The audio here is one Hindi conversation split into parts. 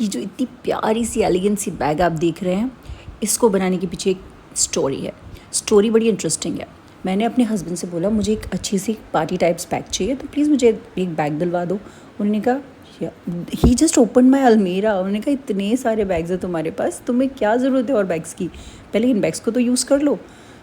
ये जो इतनी प्यारी सी एलिगेंट सी बैग आप देख रहे हैं, इसको बनाने के पीछे एक स्टोरी है। स्टोरी बड़ी इंटरेस्टिंग है। मैंने अपने हस्बैंड से बोला मुझे एक अच्छी सी पार्टी टाइप्स बैग चाहिए, तो प्लीज़ मुझे एक बैग दिलवा दो। उन्होंने कहा ही जस्ट ओपन माई अलमीरा। उन्होंने कहा इतने सारे बैग्स हैं तुम्हारे पास, तुम्हें क्या ज़रूरत है और बैग्स की, पहले इन बैग्स को तो यूज़ कर लो।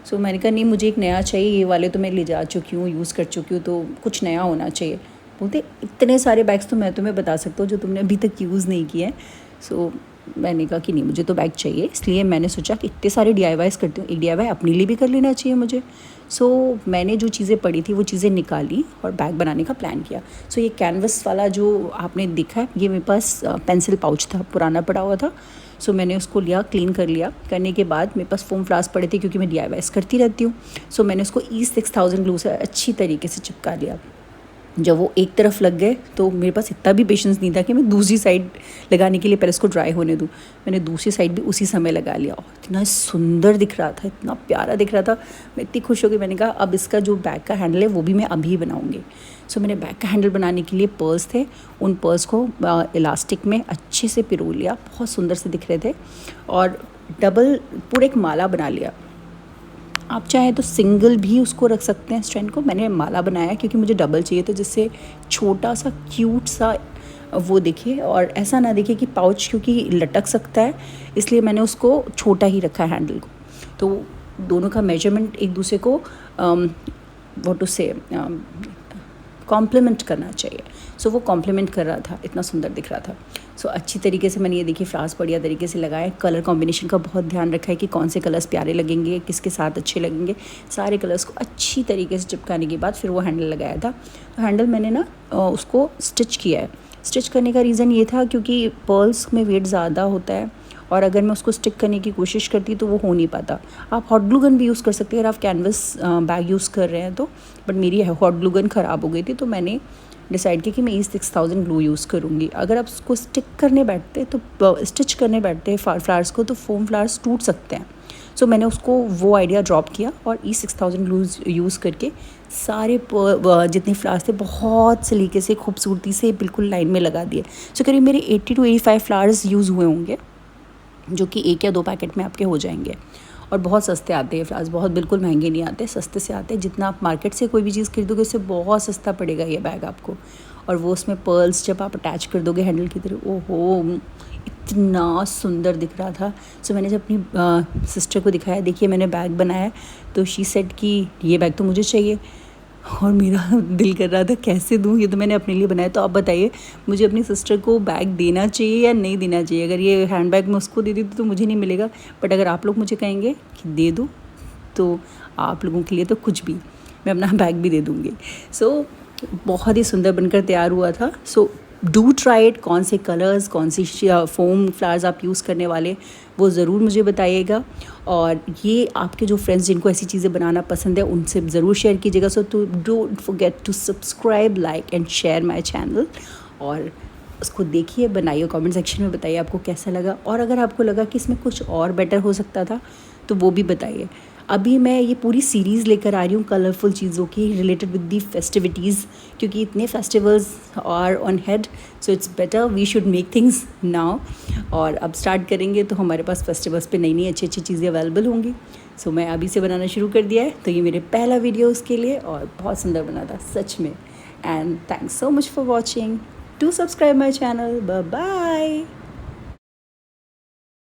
सो मैंने कहा नहीं, मुझे एक नया चाहिए, ये वाले तो मैं ले जा चुकी हूँ, यूज़ कर चुकी हूँ, तो कुछ नया होना चाहिए। बोलते इतने सारे बैग्स तो मैं तुम्हें बता सकता हूँ जो तुमने अभी तक यूज़ नहीं किए हैं। सो मैंने कहा कि नहीं, मुझे तो बैग चाहिए। इसलिए मैंने सोचा कि इतने सारे DIYs करती हूँ, एक DIY अपने लिए भी कर लेना चाहिए मुझे। सो मैंने जो चीज़ें पढ़ी थी वो चीज़ें निकाली और बैग बनाने का प्लान किया। सो ये कैनवस वाला जो आपने देखा है, ये मेरे पास पेंसिल पाउच था, पुराना पड़ा हुआ था। सो मैंने उसको लिया, क्लीन कर लिया। करने के बाद मेरे पास फोम फ्लावर्स पड़े थे क्योंकि मैं DIYs करती रहती हूँ। सो मैंने उसको E6000 ग्लू से अच्छी तरीके से चिपका लिया। जब वो एक तरफ लग गए तो मेरे पास इतना भी पेशेंस नहीं था कि मैं दूसरी साइड लगाने के लिए पहले इसको ड्राई होने दूँ। मैंने दूसरी साइड भी उसी समय लगा लिया और इतना सुंदर दिख रहा था, इतना प्यारा दिख रहा था। मैं इतनी खुश हो गई। मैंने कहा अब इसका जो बैग का हैंडल है वो भी मैं अभी बनाऊँगी। सो मैंने बैग का हैंडल बनाने के लिए पर्ल्स थे, उन पर्ल्स को इलास्टिक में अच्छे से पिरो लिया, बहुत सुंदर से दिख रहे थे, और डबल पूरा एक माला बना लिया। आप चाहें तो सिंगल भी उसको रख सकते हैं स्ट्रैंड को। मैंने माला बनाया क्योंकि मुझे डबल चाहिए था, जिससे छोटा सा क्यूट सा वो दिखे और ऐसा ना दिखे कि पाउच क्योंकि लटक सकता है, इसलिए मैंने उसको छोटा ही रखा है हैंडल को। तो दोनों का मेजरमेंट एक दूसरे को व्हाट टू से कॉम्प्लीमेंट करना चाहिए। सो वो कॉम्प्लीमेंट कर रहा था, इतना सुंदर दिख रहा था। सो अच्छी तरीके से मैंने ये देखिए फ्लावर्स बढ़िया तरीके से लगाए। कलर कॉम्बिनेशन का बहुत ध्यान रखा है कि कौन से कलर्स प्यारे लगेंगे, किसके साथ अच्छे लगेंगे। सारे कलर्स को अच्छी तरीके से चिपकाने के बाद फिर वो हैंडल लगाया था। तो हैंडल मैंने ना उसको स्टिच किया है। स्टिच करने का रीज़न ये था क्योंकि पर्ल्स में वेट ज़्यादा होता है और अगर मैं उसको स्टिक करने की कोशिश करती तो वो हो नहीं पाता। आप हॉट ग्लू गन भी यूज़ कर सकते हैं अगर आप कैनवस बैग यूज़ कर रहे हैं तो, बट मेरी हॉट ग्लू गन ख़राब हो गई थी तो मैंने डिसाइड किया कि मैं E6000 ग्लू यूज़ करूँगी। अगर आप उसको स्टिक करने बैठते तो स्टिच करने बैठते फ्लावर्स को तो फोम फ्लावर्स टूट सकते हैं। सो मैंने उसको वो आइडिया ड्रॉप किया और E6000 ग्लू यूज़ करके सारे जितने फ्लावर्स थे बहुत सलीके से खूबसूरती से बिल्कुल लाइन में लगा दिए। सो करीब मेरे 80 to 85 फ्लावर्स यूज़ हुए होंगे, जो कि 1 या 2 पैकेट में आपके हो जाएंगे। और बहुत सस्ते आते हैं फ्लावर्स, बहुत बिल्कुल महंगे नहीं आते, सस्ते से आते हैं। जितना आप मार्केट से कोई भी चीज़ खरीदोगे उससे बहुत सस्ता पड़ेगा ये बैग आपको। और वो उसमें पर्ल्स जब आप अटैच कर दोगे हैंडल की तरह, ओहो इतना सुंदर दिख रहा था। सो मैंने जब अपनी सिस्टर को दिखाया, देखिए मैंने बैग बनाया, तो शी सेड कि ये बैग तो मुझे चाहिए। और मेरा दिल कर रहा था कैसे दूँ, ये तो मैंने अपने लिए बनाया। तो आप बताइए मुझे अपनी सिस्टर को बैग देना चाहिए या नहीं देना चाहिए। अगर ये हैंड बैग मैं उसको दे दी तो मुझे नहीं मिलेगा, बट अगर आप लोग मुझे कहेंगे कि दे दो तो आप लोगों के लिए तो कुछ भी, मैं अपना बैग भी दे दूँगी। सो बहुत ही सुंदर बनकर तैयार हुआ था। So do try it. कौन से कलर्स, कौन सी फोम फ्लावर्स आप यूज़ करने वाले, वो ज़रूर मुझे बताइएगा। और ये आपके जो फ्रेंड्स जिनको ऐसी चीज़ें बनाना पसंद है उनसे ज़रूर शेयर कीजिएगा। So to don't forget to subscribe, like and share my channel. और उसको देखिए, बनाइए, कमेंट सेक्शन में बताइए आपको कैसा लगा। और अगर आपको लगा कि इसमें कुछ और बेटर हो सकता था तो वो भी बताइए। अभी मैं ये पूरी सीरीज़ लेकर आ रही हूँ कलरफुल चीज़ों की रिलेटेड विद दी फेस्टिविटीज़, क्योंकि इतने festivals are on head. So it's better we should make things now. और अब स्टार्ट करेंगे तो हमारे पास फेस्टिवल्स पे नई नई अच्छी अच्छी चीज़ें अवेलेबल होंगी। सो मैं अभी से बनाना शुरू कर दिया है। तो ये मेरे पहला वीडियो उसके लिए, और बहुत सुंदर बना था सच में। And thanks so much for watching. Do subscribe my channel. Bye bye.